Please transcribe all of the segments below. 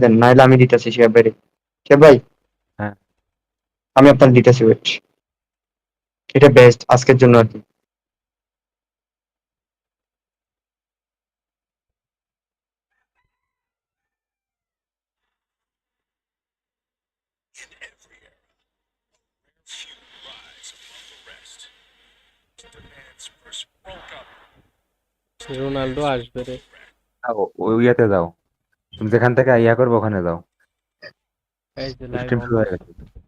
দেন নাইলে আমি দিতেছি শিহাব ভাই। শিহাব ভাই হ্যাঁ আমি আপনার দিতেছি, ওয়েট। এটা বেস্ট আজকের জন্য আর কি। রোনাল্ডো আসবে রে। ওই ইয়াতে যাও, তুমি যেখান থেকে ইয়া করবে ওখানে যাও। এই যে লাইভ স্ট্রিম অন শুরু হয়ে করছে। গেছে।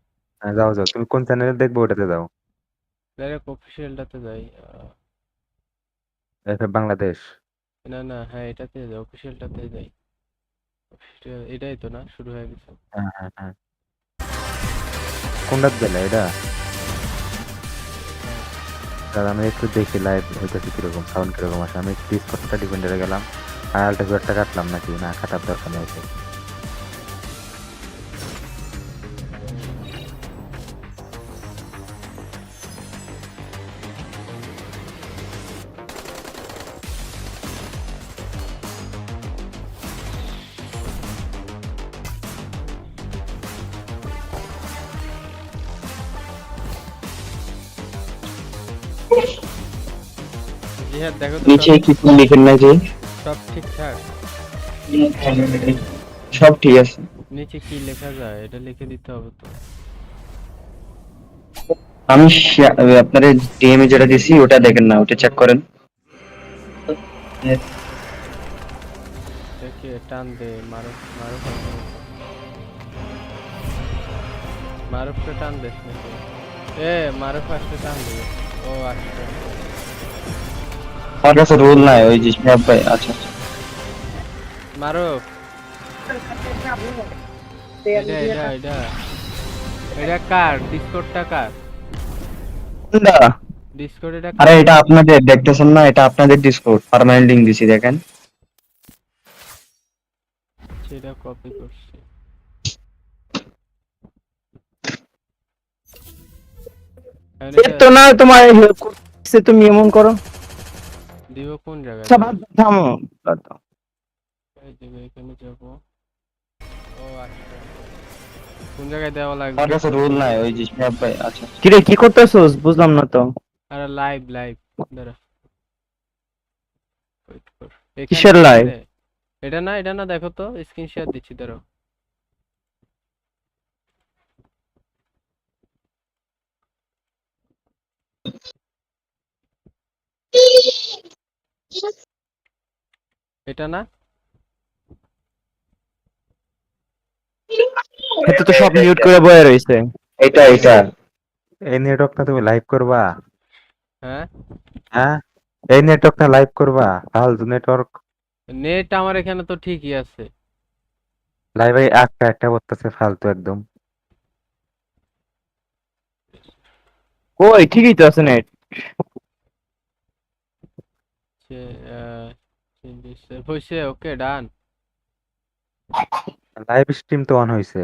হ্যাঁ যাও যাও, তুমি কোন চ্যানেলে দেখবে ওটাতে যাও। ডাইরেক্ট অফিসিয়ালটাতে যাই। এফএফ বাংলাদেশ। না না, হ্যাঁ এটাতে যাই, অফিসিয়ালটাতে যাই। Official এটাই তো না, শুরু হয়ে গেছে। হ্যাঁ হ্যাঁ হ্যাঁ, কোনটা দিলে এটা? হ্যাঁ। তাহলে আমি একটু দেখি লাইভ হইতেছে কিরকম, সাউন্ড কিরকম আসে। আমি ডিসকর্ডটা ডিপেন্ডারে গেলাম, আর আলটা কাটলাম নাকি না কাটার দরকার নেই। জিহাদ দেখো তো নিচে কিছু লিখেন না যে? সব ঠিকঠাক। সব ঠিক আছে। নিচে কি লেখা যায় এটা লিখে দিতে হবে তো। আমি আপনার ডিএম এ যেটা দিছি ওটা দেখেন না, ওটা চেক করেন। দেখে টান দে, মারুফ মারুফ আছে নাকি? মারুফকে টান দিস নাকি? মারুফ আসলে টান দিবে। ও আসছে। আমার কাছে রোল নাই ওই যে শিহাব ভাই। আচ্ছা আচ্ছা। মারুফ, এটা এটা এটা এটা কার ডিসকর্ডটা কার? কোনটা? ডিসকর্ড এটা আরে কার? এটা আপনাদের দেখতেছেন না, এটা আপনাদের ডিসকর্ড, পার্মানেন্ট লিংক দিছি দেখেন। সেটা কপি করছি। এখন এ এটা তো না তোমার হেল্প করতেছে, তুমি এমন করো। দিব কোন জায়গায় আচ্ছা দেব? বাদ দাও, থামো, বাদ দাও। এই জায়গায় এখানে যাব। ও আচ্ছা, কোন জায়গায় দেওয়া আমার লাগবে? কাছে রোল নাই ওই যে শিহাব ভাই। আচ্ছা কিরে কি করতেছস বুঝলাম না তো। আরে লাইভ লাইভ, দাঁড়া ওয়েট কর। এখানে কিসের লাইভ? এখানে এটা না দেখো তো, স্ক্রিন শেয়ার দিচ্ছি দাঁড়াও। এটা না? এতে তো সব মিউট করে বয়ে রইছে। এটা এটা এই নেটওয়ার্কটা তুমি লাইভ করবা? হ্যাঁ, হ্যাঁ, এই নেটওয়ার্কটা লাইভ করবা? ফালতু নেটওয়ার্ক। নেট আমার এখানে তো ঠিকই আছে। লাইভে একটা একটা করতেছে ফালতু একদম। কই ঠিকই তো আছে নেট। সে হয়েছে, ওকে ডান। লাইভ স্ট্রিম তো অন হয়েছে।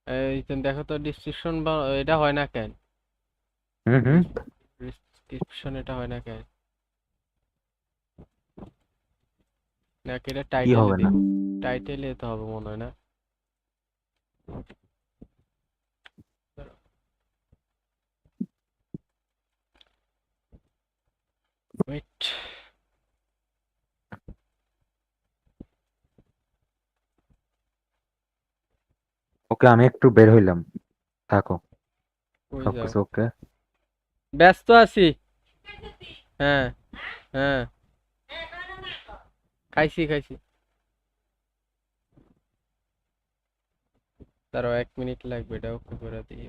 এই যে দেখো তো ডিসক্রিপশন, এটা হয় না কেন? হুম হুম। ডিসক্রিপশন এটা হয় না কেন? নাকি এটা কি টাইটেলে হবে না? দিব? টাইটেলে তো হবে মনে হয় না। ওয়েট। ওকে আমি একটু বের হইলাম, থাকো। কই যাও? সবকিছু ওকে। ব্যস্ত আছি। হ্যাঁ হ্যাঁ, খাইছি খাইছি। তারও 1 মিনিট লাগবে, এটা ওকে করে দিই।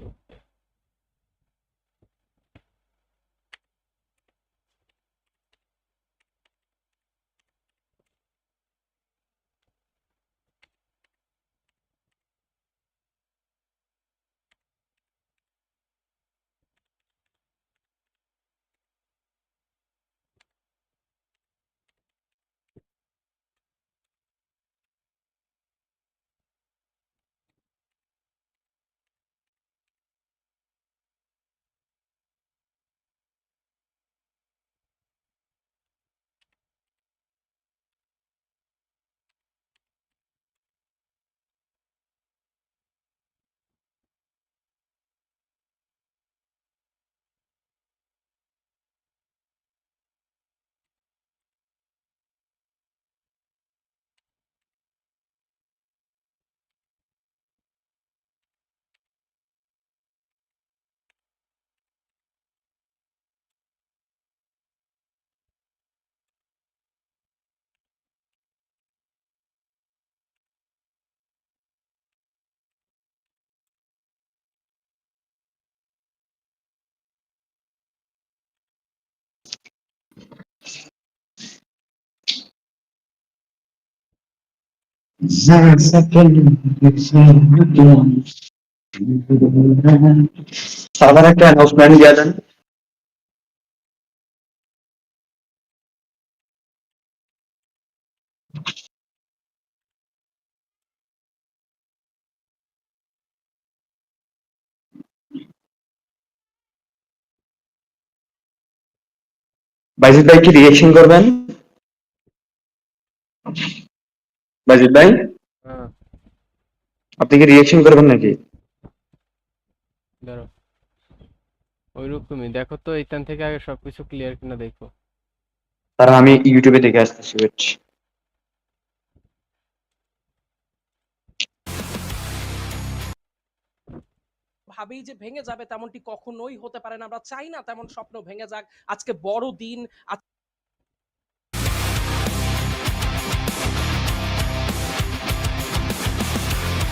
সার্ভার একটা অ্যানাউন্সমেন্ট দিয়ে দেন। বাইজিৎ ভাই কি রিয়েকশন করবেন? বাইজিৎ ভাই হ্যাঁ, আপনি কি রিয়েকশন করবেন নাকি? ধরো ওইরকমই দেখো তো, এইখান থেকে আগে সবকিছু ক্লিয়ার কিনা দেখো। তারা আমি ইউটিউবে দেখে আসতেছি, ওয়েট। ভাবেই যে ভেঙে যাবে তেমনটি কখনোই হতে পারে না। আমরা চাই না তেমন স্বপ্ন ভেঙে যাক। আজকে বড় দিন।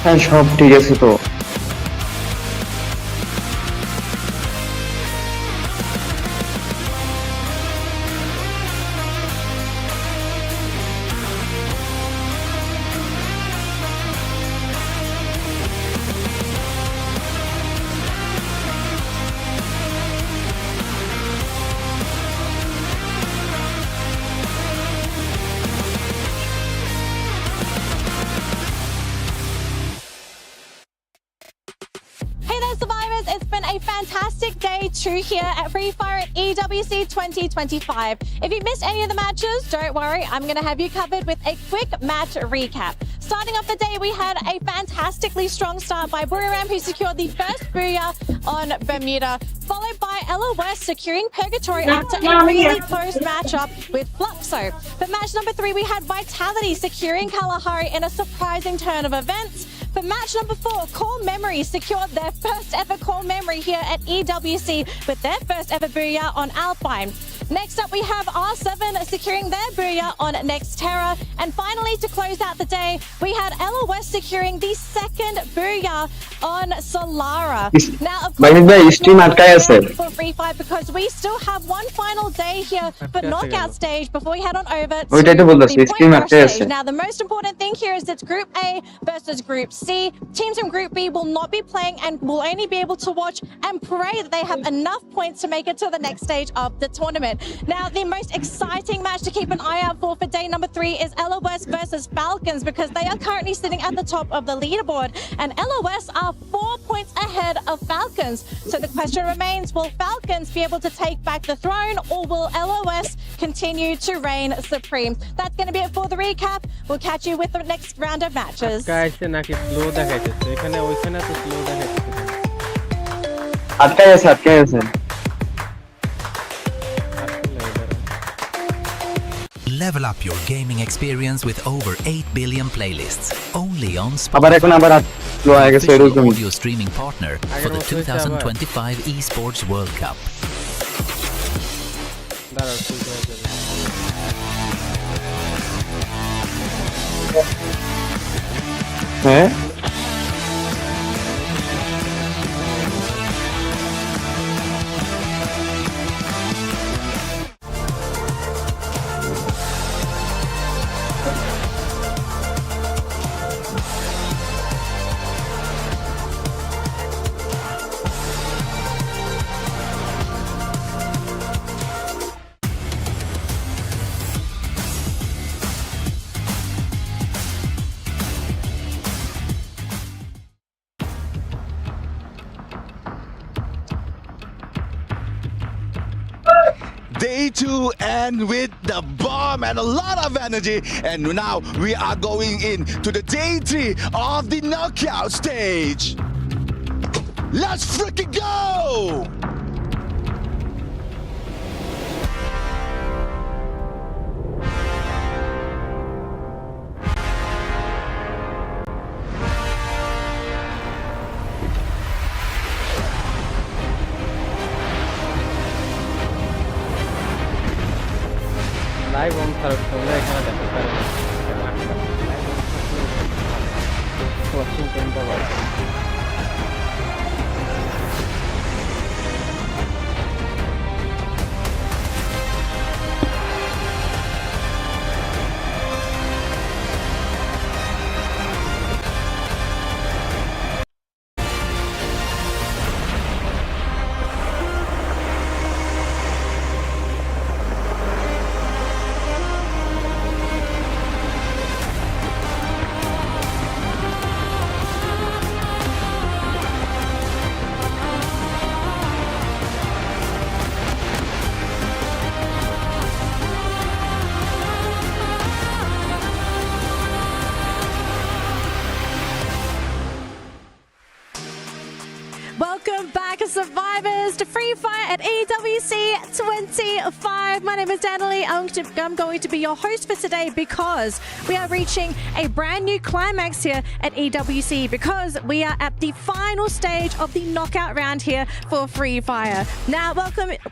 হ্যাঁ সব ঠিক আছে তো। Hey there, survivors! It's been a fantastic day two here at Free Fire at EWC 2025. If you missed any of the matches, don't worry, I'm going to have you covered with a quick match recap. Starting off the day, we had a fantastically strong start by Buriram, who secured the first booyah on Bermuda, followed by LOS securing Purgatory after a really close matchup with Fluxo. For match number 3, we had Vitality securing Kalahari in a surprising turn of events. For match number 4, Core Memory secured their first ever Core Memory here at EWC with their first ever booyah on Alpine. Next up, we have R7 securing their booyah on Nextera. And finally, to close out the day, we had LOS securing the second booyah on Solara. Now, of course, stream আটকায় আছে for Free Fire because we still have one final day here for knockout stage before we head on over to ওইটাই তো বলতেছি, the stream point rush আটকায় আছে। stage. Now, the most important thing here is it's Group A versus Group C. Teams from Group B will not be playing and will only be able to watch and pray that they have enough points to make it to the next stage of the tournament. Now, the most exciting match to keep an eye out for day number 3 is LOS versus Falcons because they are currently sitting at the top of the leaderboard and LOS are 4 points ahead of Falcons. So the question remains, will Falcons be able to take back the throne or will LOS continue to reign supreme? That's going to be it for the recap. We'll catch you with the next round of matches. আটকাইছে নাকি slow দেখাইতেছে? এখানে ওইখানে তো slow দেখাইতেছে। আটকায় আছে, আটকায় আছে। Level up your gaming experience with over 8 billion playlists. Only on আবার Spotify. এখন আবার স্লো হয়ে গেছে Official এরকম। audio streaming partner for the 2025 Esports World Cup. দাঁড়াও, ঠিক হয়ে যাবে। হ্যাঁ Day 2 and with the bomb and a lot of energy, and now we are going in to the day 3 of the knockout stage. Let's freaking go! Live on ছাড়া তোমরা এখানে দেখতে পারো না। ওয়াচিং টাইমটা বাড়ে। Welcome back, survivors, to Free Fire at EWC 25. My name is Danielle. I'm going to be your host for today because we are reaching a brand new climax here at EWC because we are at the final stage of the knockout round here for Free Fire. Now,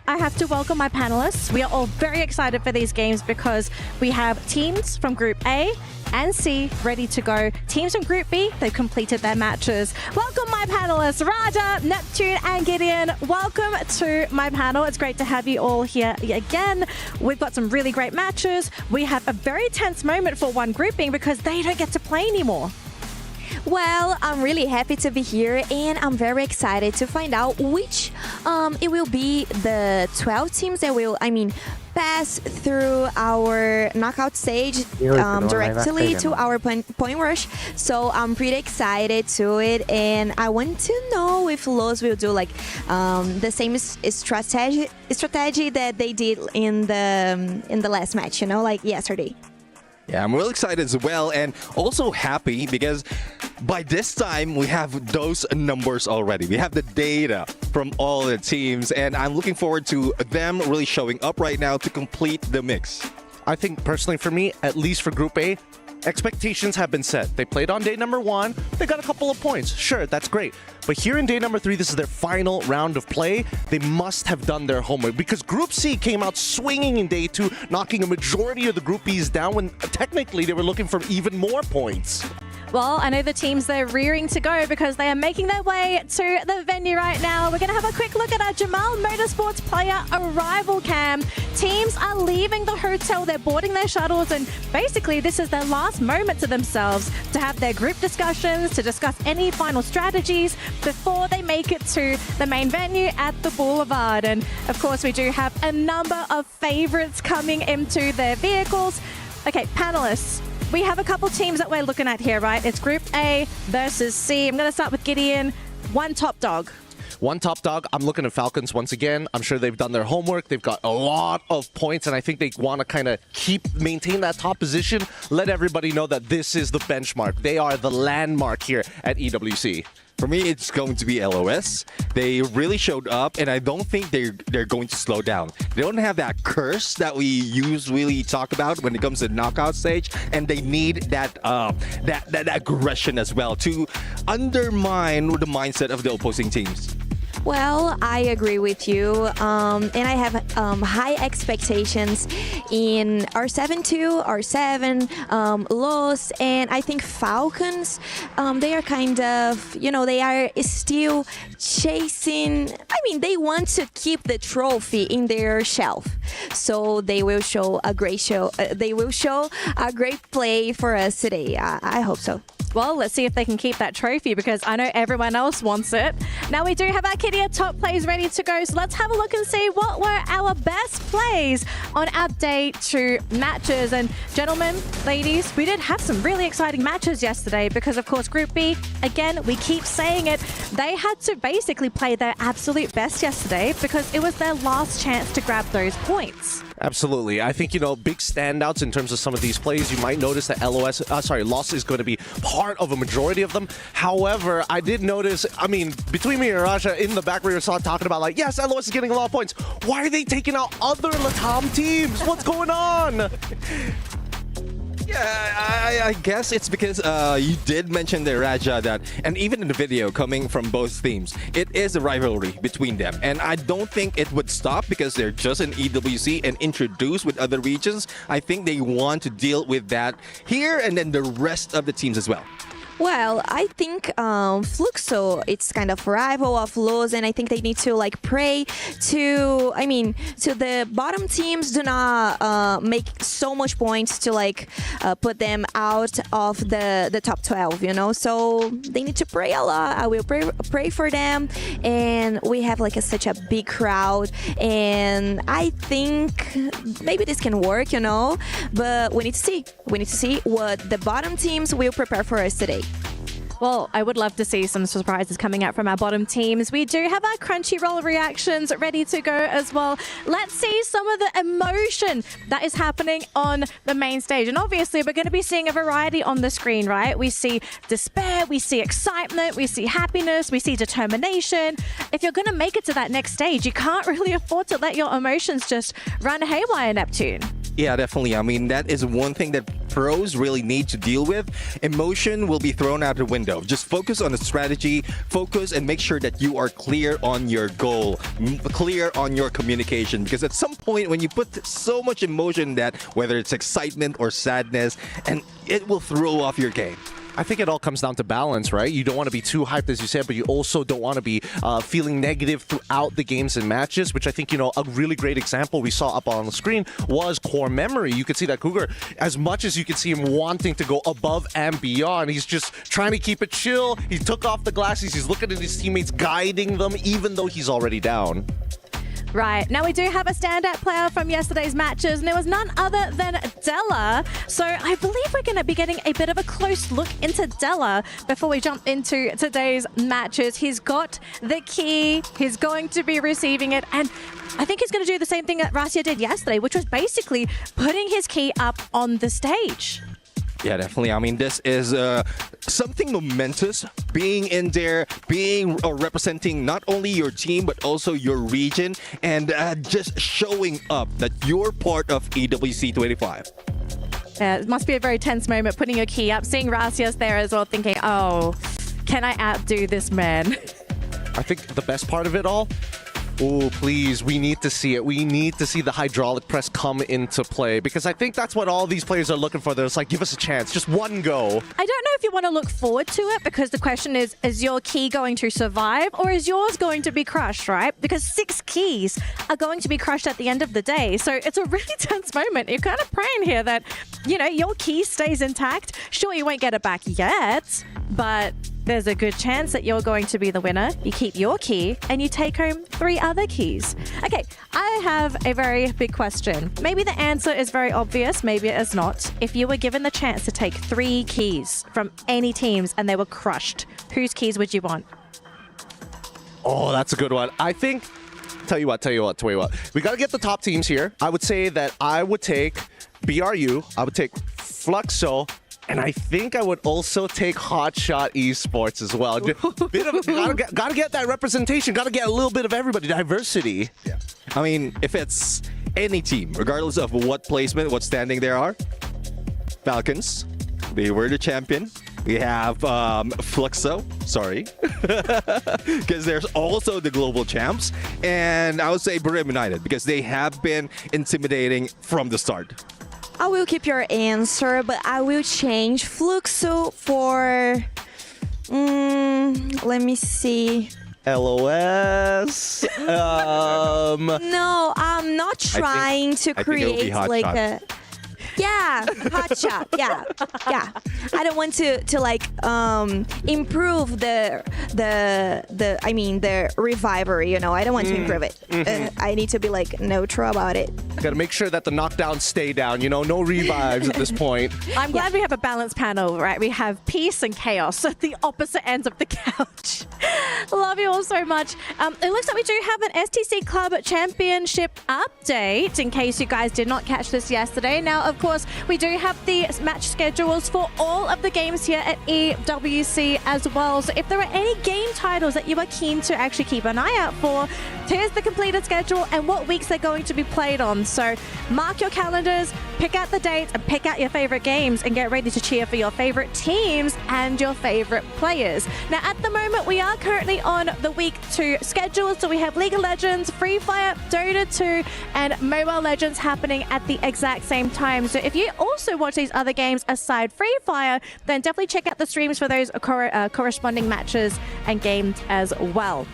I have to welcome my panelists. We are all very excited for these games because we have teams from Group A and C ready to go. Teams from Group B, they've completed their matches. Welcome my panelists, Raja, Neptune and Gideon. Welcome to my panel. It's great to have you all here again. We've got some really great matches. We have a very tense moment for one grouping because they don't get to play anymore. Well, I'm really happy to be here and I'm very excited to find out which it will be the 12 teams that will, pass through our knockout stage directly to our point rush. So I'm pretty excited to it, and I want to know if Los will do like the same strategy that they did in the last match, like yesterday. Yeah, I'm really excited as well, and also happy because by this time we have those numbers already. We have the data from all the teams, and I'm looking forward to them really showing up right now to complete the mix. I think personally for me, at least for Group A, expectations have been set. They played on day number 1. They got a couple of points. Sure, that's great. But here in day number 3, this is their final round of play. They must have done their homework because Group C came out swinging in day 2, knocking a majority of the Group Bs down when technically they were looking for even more points. Well, I know the teams, they're rearing to go because they are making their way to the venue right now. We're going to have a quick look at our Jamal Motorsports player arrival cam. Teams are leaving the hotel, they're boarding their shuttles, and basically this is their last moment to themselves to have their group discussions, to discuss any final strategies before they make it to the main venue at the Boulevard. And of course, we do have a number of favorites coming into their vehicles. Okay, panelists. We have a couple teams that we're looking at here, right? It's Group A versus C. I'm going to start with Gideon. One top dog. One top dog, I'm looking at Falcons once again. I'm sure they've done their homework. They've got a lot of points, and I think they want to kind of maintain that top position, let everybody know that this is the benchmark. They are the landmark here at EWC. For me, it's going to be LOS. They really showed up, and I don't think they're going to slow down. They don't have that curse that we usually talk about when it comes to knockout stage, and they need that aggression as well to undermine the mindset of the opposing teams. Well, I agree with you, and I have high expectations in R7-2, R7, Los, and I think Falcons, they are kind of, they are still chasing, they want to keep the trophy in their shelf, so they will show a great play for us today. I hope so. Well, let's see if they can keep that trophy because I know everyone else wants it. Now we do have our Kidia top plays ready to go, so let's have a look and see what were our best plays on our day 2 matches. And gentlemen, ladies, we did have some really exciting matches yesterday because of course Group B, again, we keep saying it, they had to basically play their absolute best yesterday because it was their last chance to grab those points. Absolutely. I think, big standouts in terms of some of these plays. You might notice that Loss is going to be part of a majority of them. However, I did notice, between me and Raja, in the back we were talking about yes, LOS is getting a lot of points. Why are they taking out other Latam teams? What's going on? Yeah, I guess it's because you did mention there, Raja, that, and even in the video coming from both teams, it is a rivalry between them. And I don't think it would stop because they're just in EWC and introduced with other regions. I think they want to deal with that here and then the rest of the teams as well. Well, I think Fluxo, it's kind of rival of Los, and I think they need to pray to, to the bottom teams do not make so much points to put them out of the top 12, So they need to pray a lot. I will pray for them, and we have such a big crowd, and I think maybe this can work, But we need to see. We need to see what the bottom teams will prepare for us today. Well, I would love to see some surprises coming out from our bottom teams. We do have our Crunchyroll reactions ready to go as well. Let's see some of the emotion that is happening on the main stage. And obviously, we're going to be seeing a variety on the screen, right? We see despair, we see excitement, we see happiness, we see determination. If you're going to make it to that next stage, you can't really afford to let your emotions just run haywire, Neptune. Yeah, definitely. I mean, that is one thing that pros really need to deal with. Emotion will be thrown out the window. Just focus on the strategy, focus and make sure that you are clear on your goal, clear on your communication. Because at some point when you put so much emotion in that, whether it's excitement or sadness, and it will throw off your game. I think it all comes down to balance, right? You don't want to be too hyped, as you said, but you also don't want to be feeling negative throughout the games and matches, which I think, a really great example we saw up on the screen was Core Memory. You could see that Cougar, as much as you could see him wanting to go above and beyond, he's just trying to keep it chill. He took off the glasses. He's looking at his teammates, guiding them, even though he's already down. Right. Now, we do have a standout player from yesterday's matches, and it was none other than Della. So I believe we're going to be getting a bit of a close look into Della before we jump into today's matches. He's got the key. He's going to be receiving it. And I think he's going to do the same thing that Rasia did yesterday, which was basically putting his key up on the stage. Yeah, definitely. I mean, this is something momentous. Being in there, being representing not only your team, but also your region, and just showing up that you're part of EWC 25. It must be a very tense moment, putting your key up, seeing Rasia's there as well, thinking, oh, can I outdo this man? I think the best part of it all, oh, please, we need to see it. We need to see the hydraulic press come into play, because I think that's what all these players are looking for. They're just like, give us a chance, just one go. I don't know if you want to look forward to it, because the question is your key going to survive or is yours going to be crushed, right? Because 6 keys are going to be crushed at the end of the day. So it's a really tense moment. You're kind of praying here that, your key stays intact. Sure, you won't get it back yet, but there's a good chance that you're going to be the winner. You keep your key and you take home 3 other keys. Okay, I have a very big question. Maybe the answer is very obvious, maybe it is not. If you were given the chance to take 3 keys from any teams and they were crushed, whose keys would you want? Oh, that's a good one. I think, tell you what. We got to get the top teams here. I would say that I would take BRU, I would take Fluxo, and I think I would also take Hotshot Esports as well. Gotta get that representation. Gotta get a little bit of everybody. Diversity. Yeah. I mean, if it's any team, regardless of what placement, what standing there are, Falcons, they were the champion. We have Fluxo, sorry, because there's also the global champs. And I would say Brim United, because they have been intimidating from the start. I will keep your answer, but I will change Fluxo for... let me see. LOS. No, I'm not trying to create like a... Yeah, hotshot. Yeah. I don't want to improve the reviver. I don't want to improve it. I need to be neutral about it. Gotta make sure that the knockdowns stay down. No revives at this point. I'm glad we have a balanced panel, right? We have peace and chaos at the opposite ends of the couch. Love you all so much. It looks like we do have an STC Club Championship update, in case you guys did not catch this yesterday. Now, of course, we do have the match schedules for all of the games here at EWC as well. So if there are any game titles that you are keen to actually keep an eye out for, here's the completed schedule and what weeks they're going to be played on. So mark your calendars, pick out the dates, and pick out your favorite games and get ready to cheer for your favorite teams and your favorite players. Now, at the moment, we are currently on the week 2 schedule. So we have League of Legends, Free Fire, Dota 2, and Mobile Legends happening at the exact same time. So if you also watch these other games aside Free Fire, then definitely check out the streams for those corresponding matches and games as well.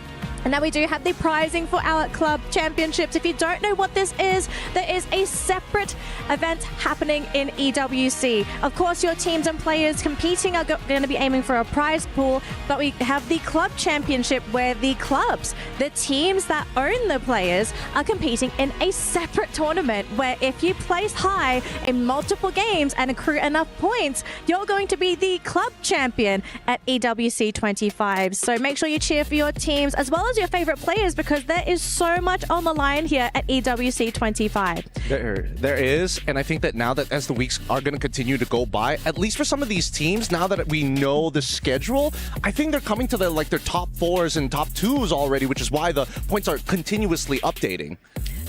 And now we do have the prizing for our club championships. If you don't know what this is, there is a separate event happening in EWC. Of course, your teams and players competing are going to be aiming for a prize pool, but we have the club championship where the clubs, the teams that own the players, are competing in a separate tournament where if you place high in multiple games and accrue enough points, you're going to be the club champion at EWC 25. So make sure you cheer for your teams as well as your favorite players, because there is so much on the line here at EWC 25. There is, and I think that now that as the weeks are going to continue to go by, at least for some of these teams, now that we know the schedule, I think they're coming to their top 4s and top 2s already, which is why the points are continuously updating.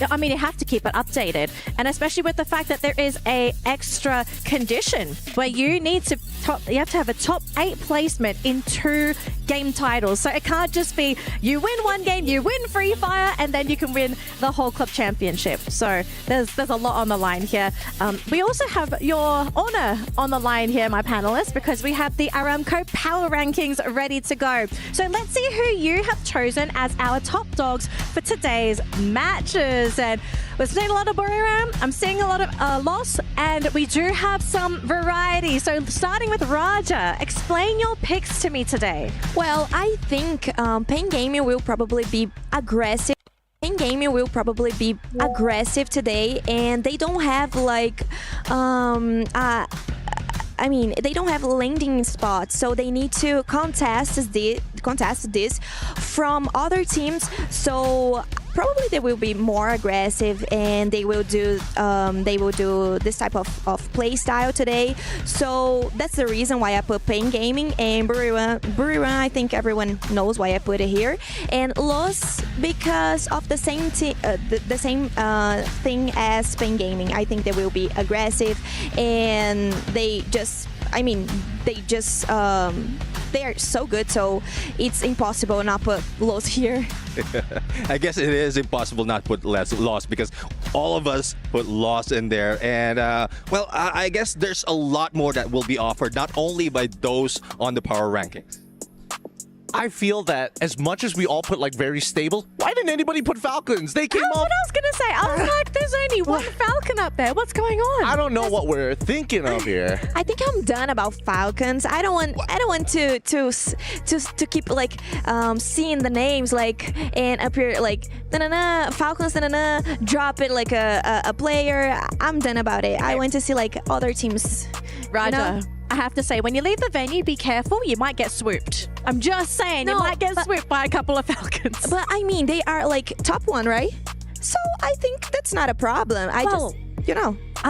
I mean, you have to keep it updated, and especially with the fact that there is a extra condition where you need to you have to have a top 8 placement in 2 game titles. So it can't just be you win one game, you win Free Fire, and then you can win the whole club championship. So there's a lot on the line here. We also have your honor on the line here, my panelists, because we have the Aramco Power Rankings ready to go. So let's see who you have chosen as our top dogs for today's matches. And we're seeing a lot of Buriram, I'm seeing a lot of loss, and we do have some variety. So starting with Raja, explain your picks to me today. Well, I think Pain Gaming will probably be aggressive. Pain Gaming will probably be aggressive today, and they don't have like I mean, they don't have landing spots, so they need to contest this from other teams. So probably they will be more aggressive, and they will do this type of play style today. So that's the reason why I put Pain Gaming, and Buriram, I think everyone knows why I put it here, and Los because of the same thing as Pain Gaming. I think they will be aggressive, and they are so good, so it's impossible not put Los here. I guess it is impossible not put Lost because all of us put Lost in there. And, well, I guess there's a lot more that will be offered, not only by those on the power rankings. I feel that as much as we all put like very stable, why didn't anybody put Falcons? They came That's up. what I was gonna say. I was like, there's only one Falcon up there. What's going on? I don't know what we're thinking of here. I think I'm done about Falcons. I don't want to keep like seeing the names like and appear like Falcons drop it like a player. I'm done about it. I want to see like other teams. Raja, you know? I have to say, when you leave the venue, be careful. You might get swooped. I'm just saying, you might get swooped by a couple of Falcons. But I mean, they are like top 1, right? So I think that's not a problem. Are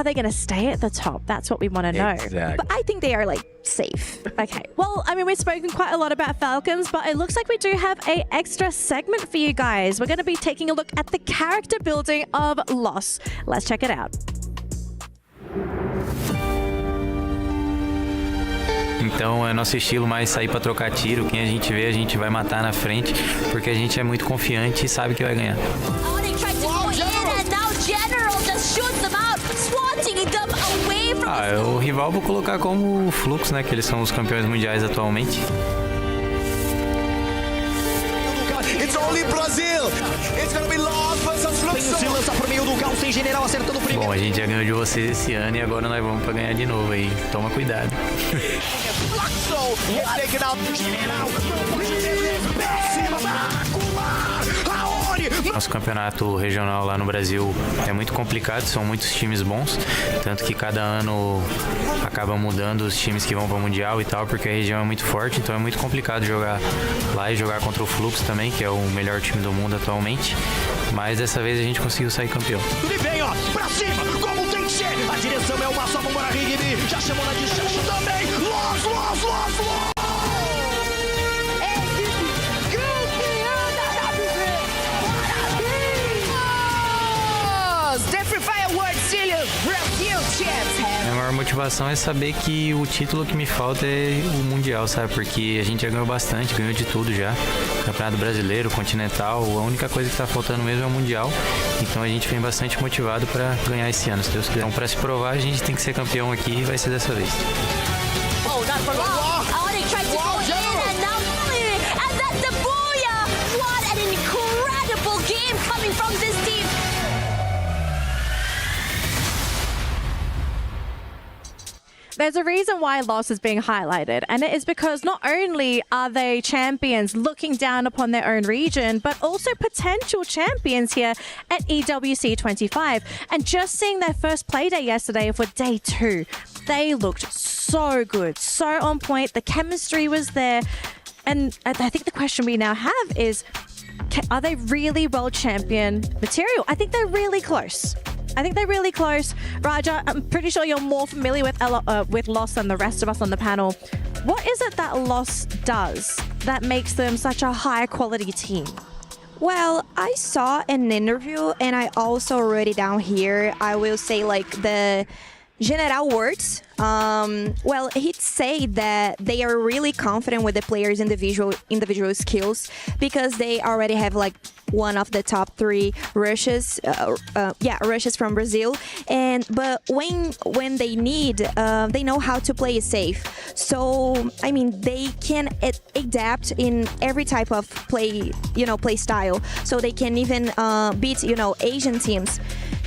they going to stay at the top? That's what we want to know. Exactly. But I think they are like safe. Okay. Well, I mean, we've spoken quite a lot about Falcons, but it looks like we do have an extra segment for you guys. We're going to be taking a look at the character building of Loss. Let's check it out. Então é nosso estilo mais sair para trocar tiro. Quem a gente vê, a gente vai matar na frente, porque a gente é muito confiante e sabe que vai ganhar. O rival vou colocar como o Flux, né? Que eles são os campeões mundiais atualmente. It's only Brazil. It's gonna be long versus Flux. Se lança pro meio do caos, tem general acertando o primeiro. Bom, a gente já ganhou de vocês esse ano e agora nós vamos para ganhar de novo aí. Toma cuidado. Nosso campeonato regional lá no Brasil é muito complicado, são muitos times bons, tanto que cada ano acaba mudando os times que vão para o Mundial e tal, porque a região é muito forte, então é muito complicado jogar lá e jogar contra o Flux também, que é o melhor time do mundo atualmente, mas dessa vez a gente conseguiu sair campeão. Ele vem, ó, pra cima, como tem que ser, a direção é uma só, vamos para Rigby, já chamou na distância também, Los! Minha maior motivação é saber que o título que me falta é o Mundial, sabe? Porque a gente já ganhou bastante, ganhou de tudo já. Campeonato Brasileiro, Continental, a única coisa que tá faltando mesmo é o Mundial. Então a gente vem bastante motivado para ganhar esse ano, se Deus quiser. Então, para se provar, a gente tem que ser campeão aqui e vai ser dessa vez. there's a reason why loss is being highlighted, and it is because not only are they champions looking down upon their own region, but also potential champions here at EWC 25. And just seeing their first play day yesterday for day 2, they looked so good, so on point. The chemistry was there. And I think the question we now have is, are they really world champion material? I think they're really close. Raja, I'm pretty sure you're more familiar with Lost than the rest of us on the panel. What is it that Lost does that makes them such a high quality team? Well, I saw an interview and I also wrote it down here. I will say like the general words. Well, he'd say that they are really confident with the players' individual skills because they already have like one of the top 3 rushes, rushes from Brazil. But when they need, they know how to play it safe. So I mean, they can adapt in every type of play style. So they can even beat Asian teams.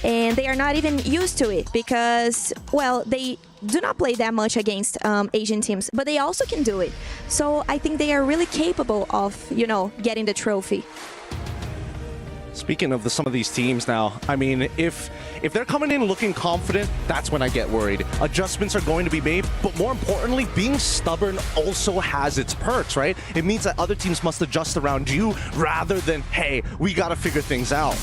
And they are not even used to it because, well, they do not play that much against Asian teams, but they also can do it. So I think they are really capable of, getting the trophy. Speaking of some of these teams now, I mean, if they're coming in looking confident, that's when I get worried. Adjustments are going to be made, but more importantly, being stubborn also has its perks, right? It means that other teams must adjust around you rather than, hey, we got to figure things out.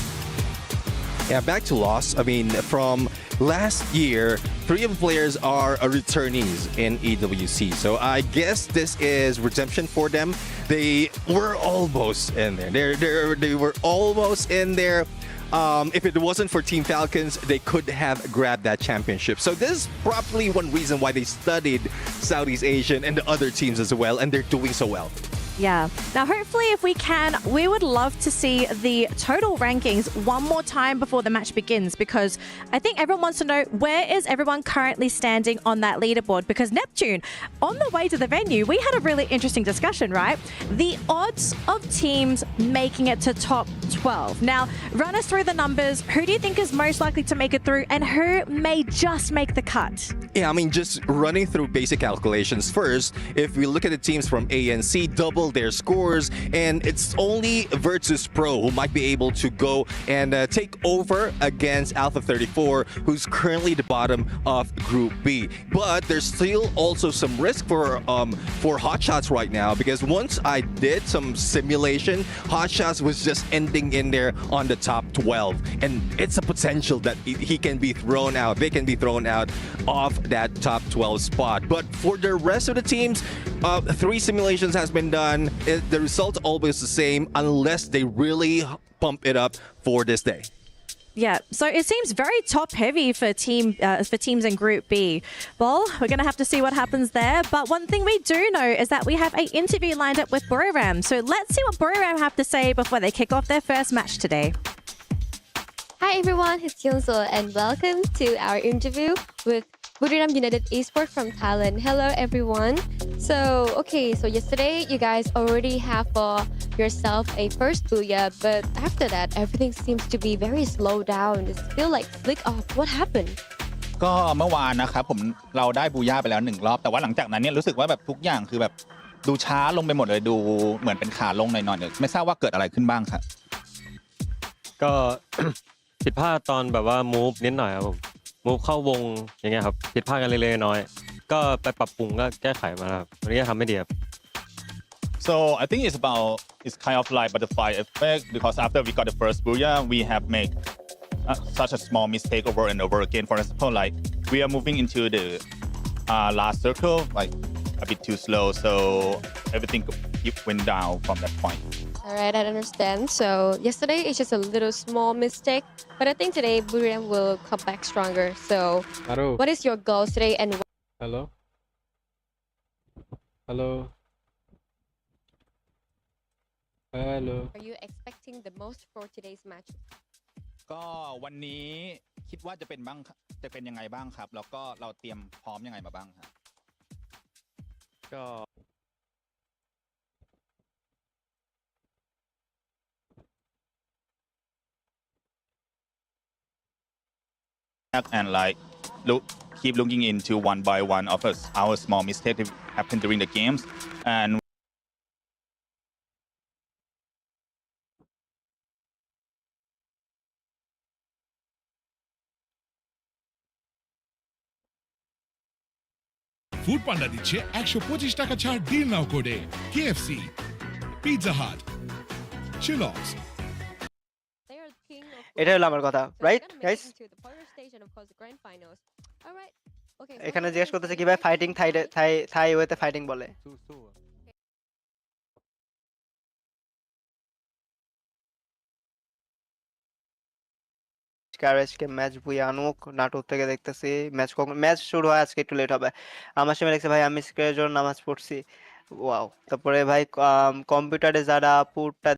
Yeah, back to Lost. I mean, from last year, 3 of the players are returnees in EWC. So I guess this is redemption for them. They were almost in there. They were almost in there. If it wasn't for Team Falcons, they could have grabbed that championship. So this is probably one reason why they studied Southeast Asian and the other teams as well, and they're doing so well. Yeah. Now, hopefully, if we can, we would love to see the total rankings one more time before the match begins, because I think everyone wants to know, where is everyone currently standing on that leaderboard? Because Neptune, on the way to the venue, we had a really interesting discussion, right? The odds of teams making it to top 12. Now, run us through the numbers. Who do you think is most likely to make it through, and who may just make the cut? Yeah, I mean, just running through basic calculations first, if we look at the teams from ANC, double their scores, and it's only Virtus Pro who might be able to go and take over against Alpha 34, who's currently the bottom of Group B. But there's still also some risk for Hotshots right now, because once I did some simulation, Hotshots was just ending in there on the top 12, and it's a potential that he can be thrown out. They can be thrown out of that top 12 spot. But for the rest of the teams, 3 simulations has been done. The result's always the same unless they really pump it up for this day. Yeah, so it seems very top heavy for teams in Group B. Well, we're going to have to see what happens there. But one thing we do know is that we have an interview lined up with Buriram. So let's see what Buriram have to say before they kick off their first match today. Hi everyone, it's Yongso and welcome to our interview with Buriram United Esports from Thailand. Hello everyone. So yesterday you guys already have for yourself a first booyah, but after that everything seems to be very slow down. It's feel like flick off. What happened? ก็เมื่อวานนะครับเราได้บูย่าไปแล้ว1รอบแต่ว่าหลังจากนั้นเนี่ยรู้สึกว่าแบบทุกอย่างคือแบบดูช้าลงไปหมดเลยดูเหมือนเป็นขาลงหน่อยๆไม่ทราบว่าเกิดอะไรขึ้นบ้างครับก็ ผิดพลาดตอนแบบว่า move นิดหน่อยครับผม move เข้าวงอย่างเงี้ยครับผิดพลาดกันเล็กๆน้อยๆก็ไปปรับปรุงก็แก้ไขมาครับวันนี้ก็ทำไม่ดีครับ So I think it's kind of like butterfly effect because after we got the first booyah we have made such a small mistake over and over again. For example, like we are moving into the last circle like a bit too slow, so everything went down from that point. All right, I understand. So yesterday it's just a little small mistake, but I think today Buriram will come back stronger. So what is your goal today and Hello? Hello? Hello? are you expecting the most for today's match? ก็วันนี้คิดว่าจะเป็นยังไงบ้างครับแล้วก็เราเตรียมพร้อมยังไงมาบ้างครับก็ and like look keep looking into one by one of us, our small mistakes that happen during the games, and Foodpanda দিচ্ছে 125 টাকা ছাড় deal নাও কোডে KFC, Pizza Hut, Chillox. এটা হলো আমার কথা, right guys? এখানে জিজ্ঞেস করতেছে কিভাবে ফাইটিং থাই ওয়েতে ফাইটিং বলে। আজকে ম্যাচ ভুয়ানুক নাটক থেকে দেখতেছি। ম্যাচ শুরু হয় আজকে, একটু লেট হবে। আমার সামনে দেখছে ভাই আমি স্ক্রিনের জন্য নামাজ পড়ছি। ওয়াও। তারপরে ভাই কম্পিউটারে যারা পুরটা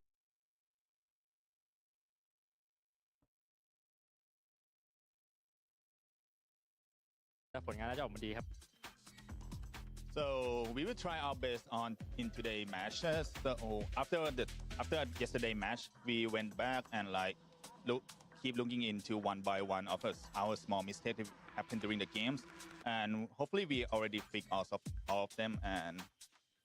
so we will try our best on in today's matches. So after yesterday match, we went back and like keep looking into one by one of us, our small mistakes that happen during the games, and hopefully we already fix all of them, and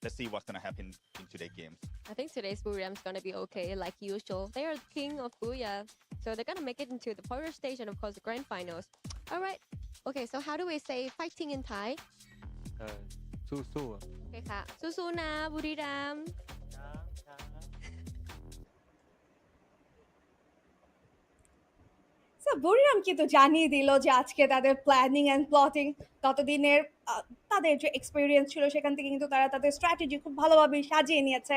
let's see what's gonna happen in today's games. I think today's Buriram's gonna be okay, like usual. They are the king of Booyah, so they're gonna make it into the quarter stage and of course the grand finals. All right. Okay, so how do we say fighting in Thai? สู้ Okay, ค่ะ สู้ๆนะ บุรีรัมย์ বুড়িরাম কিন্তু জানিয়ে দিল যে আজকে তাদের planning and plotting ততদিনের তাদের যে experience ছিল সেখান থেকে কিন্তু তারা তাদের স্ট্র্যাটেজি খুব ভালোভাবে সাজিয়ে নিয়েছে।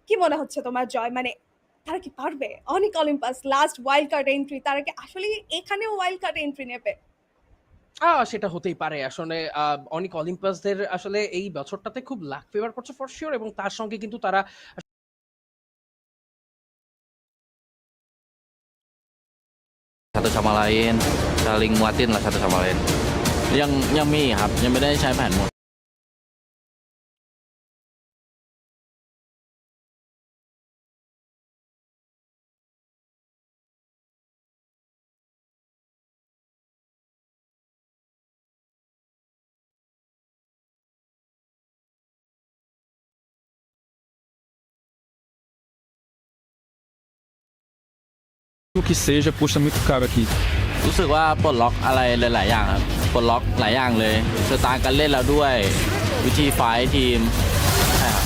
কি মনে হচ্ছে তোমার জয়, মানে তারা কি পারবে? অনেক Olympus last wild card entry, তারা কি আসলে এখানেও ওয়াইল্ড কার্ড এন্ট্রি নেবে? সেটা হতেই পারে। আসলে অনেক অলিম্পাসদের আসলে এই বছরটাতে খুব লাক ফেভার করছে ফর শিওর, এবং তার সঙ্গে কিন্তু তারা satu sama lain saling nguatin lah satu sama lain. Yangมีครับยังไม่ได้ใช้แผนหมด O que seja custa muito caro aqui. รู้สึกว่าปลดล็อกอะไรหลายๆอย่างครับปลดล็อกหลายอย่างเลยสไตล์การเล่นแล้วด้วยวิธีไฟท์ทีมใช่ครับ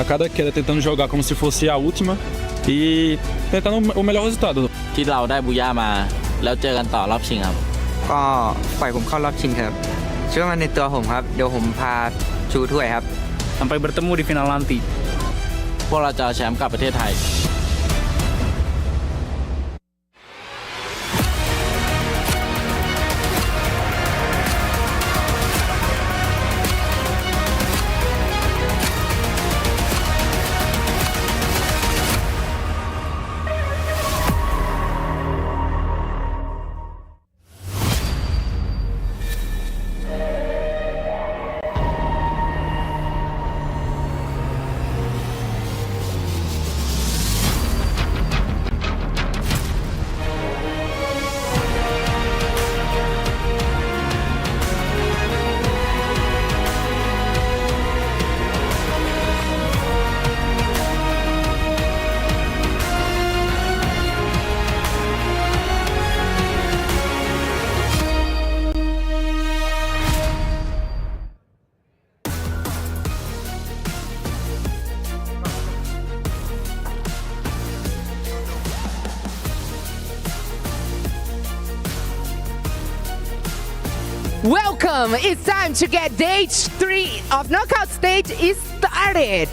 A cada queda tentando jogar como se fosse a última e tentando o melhor resultado. ที่เราได้บูย่ามาแล้วเจอกันต่อรอบชิงครับ ก็ปล่อยผมเข้ารอบชิงครับเชื่อมั่นในตัวผมครับเดี๋ยวผมพาชูถ้วยครับ Sampai bertemu di final nanti. พวกเราจะเอาแชมป์กลับประเทศไทย Welcome! It's time to get day 3 of knockout stage is started.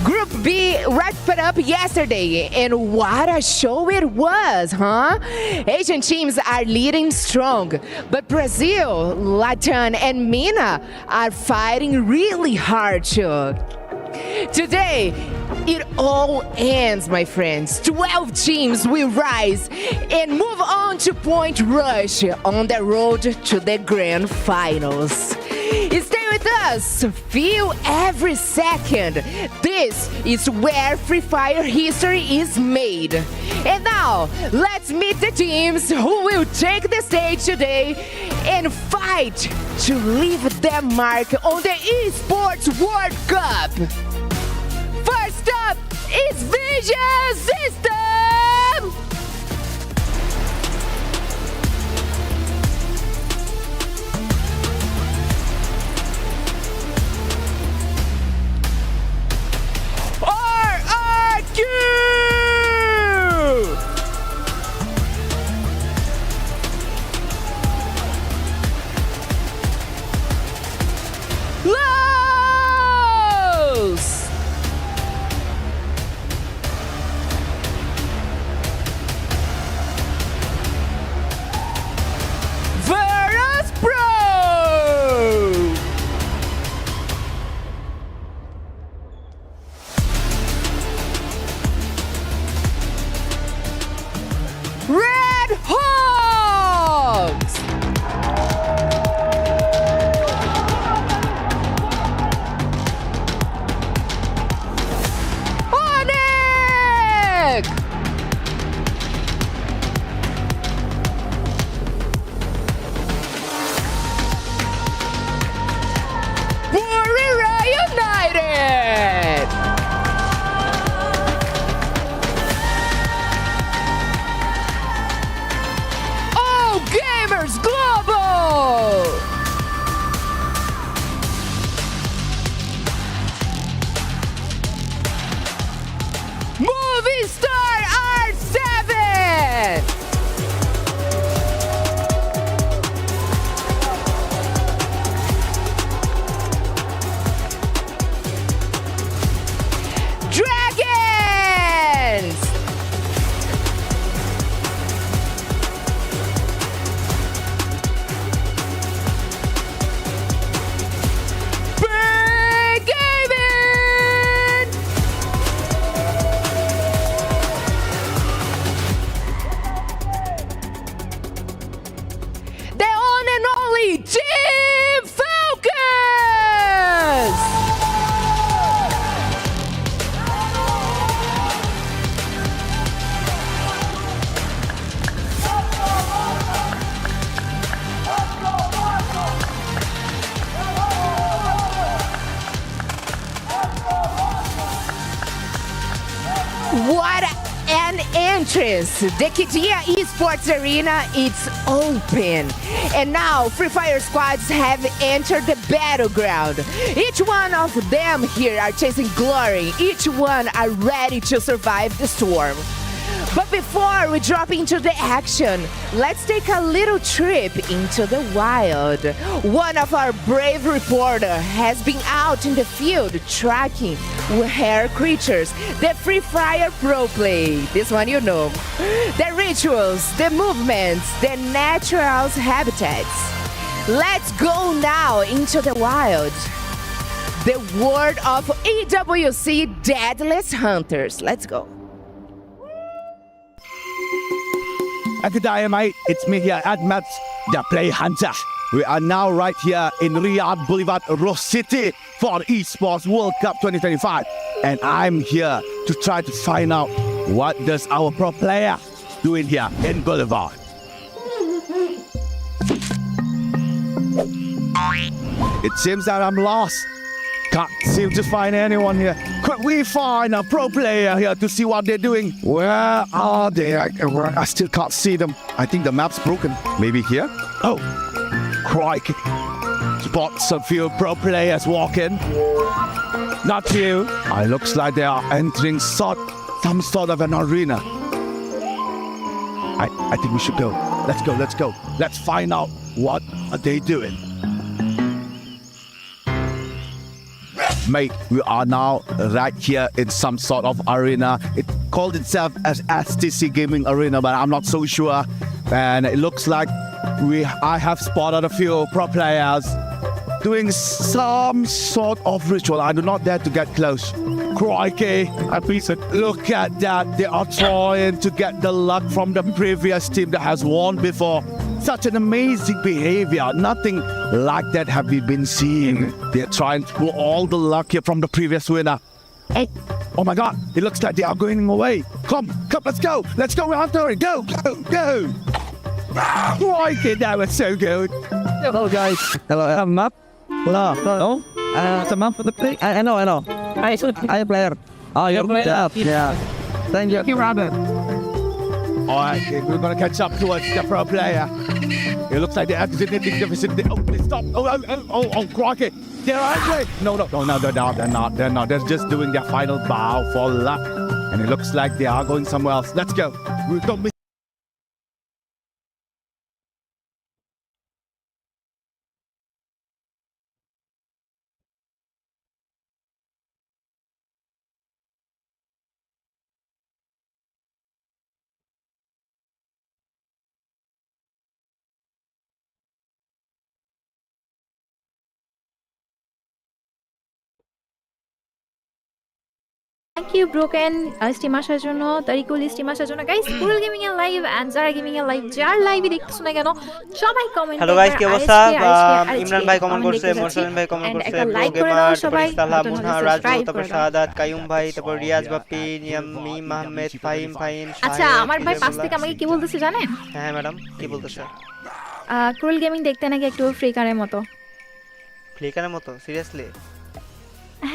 Group B wrapped it up yesterday, and what a show it was, huh? Asian teams are leading strong, but Brazil, Latin, and MENA are fighting really hard too. Today, it all ends, my friends. 12 teams will rise and move on to Point Rush on the road to the grand finals. Stay with us. Feel every second. This is where Free Fire history is made. And now, let's meet the teams who will take the stage today and fight to leave their mark on the Esports World Cup. First up is Vision System. RRQ! Los! Virus Pro! RedHawks! Onyx! Warrior United! All Gamers Global! Movie Star R7! Dragons! Big Gaming! The one and only Team Falcons! What an entrance! The Kidia Esports Arena, it's open. And now Free Fire squads have entered the battleground. Each one of them here are chasing glory. Each one are ready to survive the storm. But before we drop into the action, let's take a little trip into the wild. One of our brave reporters has been out in the field tracking rare creatures, the Free Fire pro play. This one you know. The rituals, the movements, the natural habitats. Let's go now into the wild. The world of EWC Deadliest Hunters. Let's go. Good mate. It's me here, Admat, the Play Hunter. We are now right here in Riyadh Boulevard, Ross City for Esports World Cup 2025. And I'm here to try to find out what does our pro player doing here in Boulevard. It seems that I'm lost. Can't seem to find anyone here. Could we find a pro player here to see what they're doing? Where are they? I still can't see them. I think the map's broken. Maybe here? Oh, crikey. Spot some few pro players walking. Not you. It looks like they are entering some sort of an arena. I think we should go. Let's go, let's go. Let's find out what are they doing. Mate, we are now right here in some sort of arena. It called itself as STC Gaming Arena, but I'm not so sure. And it looks like I have spotted a few pro players doing some sort of ritual. I do not dare to get close. Crikey, look at that. They are trying to get the luck from the previous team that has won before. Such an amazing behavior. Nothing like that have we been seeing. They're trying to pull all the luck here from the previous winner. Oh my God, it looks like they are going away. Come, let's go. Let's go after it. Go. Okay, that was so good. Hello, guys. Hello, I'm Map. Hello. It's a map for the play. I know. I'm a player. Oh, you're good job. Yeah. Thank you, Robert. All right, we're going to catch up towards the pro player. It looks like they're accidentally deficit. Oh, they stop. Oh, crikey. They're angry. No, they're not. They're just doing their final bow for luck. And it looks like they are going somewhere else. Let's go. We don't miss. Thank you, Broken, steam আসার জন্য, Tariqul steam আসার জন্য। Guys, কুরুল gaming এর live and যারা gaming এর live, যার লাইভে দেখতেছ না কেন, সবাই কমেন্ট। হ্যালো গাইস, কি অবস্থা? ইমরান ভাই কমেন্ট করছে, মোরসালিন ভাই কমেন্ট করছে, লাইক করে দাও সবাই। সালাম, মুনহা, রাজু, তারপর শাহাদাত, কায়ুম ভাই, তারপর রিয়াজ বাপ্পি, নিয়ামি, মাহমেদ, ফাহিম, আচ্ছা, আমার ভাই পাশ থেকে আমাকে কি বলতেছে জানেন? হ্যাঁ ম্যাডাম, কি বলতেছে? কুরুল গেমিং দেখতে নাকি একটু ফ্লিকারের মতো। ফ্লিকারের মতো? সিরিয়াসলি?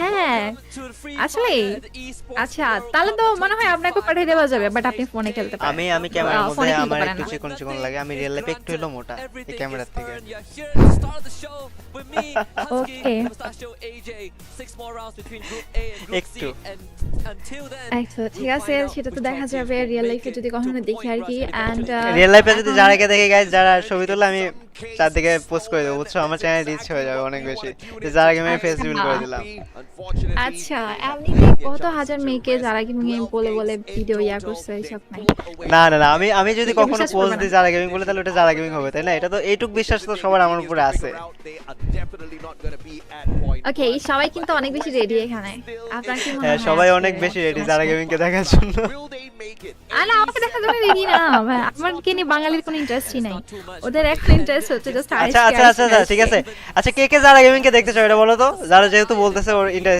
হ্যাঁ, আসলে আচ্ছা, তাহলে তো মনে হয় আপনাকে পাঠিয়ে দেওয়া যাবে, বাট আপনি ফোনে খেলতে পারেন। আমি ক্যামেরার মধ্যে আমার একটু চিকন লাগে, আমি রিয়েল লাইফে একটু হলো মোটা এই ক্যামেরার থেকে। ওকে, একটু ঠিক আছে, সেটা তো দেখা যাবে রিয়েল লাইফে যদি কখনো দেখি আর কি। এন্ড রিয়েল লাইফে যদি যারাকে দেখে গাইস, যারা ছবি তুললে আমি চারদিকে পোস্ট করে দেবো, বুঝছো? আমার চ্যানেল রিচ হয়ে যাবে অনেক বেশি, যারা আমি ফেস রিভিল করে দিলাম। আচ্ছা, আপনি কত হাজার মেয়েকে যারা গেমিং বলে ভিডিও করছে এইসব নাই? না, আমি যদি কখনো পোস্ট দিই যারা গেমিং বলে, তাহলে ওটা যারা গেমিং হবে, তাই না? এটা তো এইটুক বিশ্বাস তো সবার আমার উপরে আছে। ওকে, সবাই কিন্তু অনেক বেশি রেডি এখানে। আপনারা কি মনে হয়? হ্যাঁ, সবাই অনেক বেশি রেডি যারা গেমিং কে দেখার জন্য। না, আমাকে দেখার জন্য রেডি না, আমার কে নিয়ে বাঙালির কোনো ইন্টারেস্টই নাই, ওদের একটা ইন্টারেস্ট হচ্ছে জাস্ট। আচ্ছা, ঠিক আছে। আচ্ছা, কে যারা গেমিং কে দেখতে চাও এটা বলো তো, যারা যেহেতু বলতেছে ওর ইন্টারেস্ট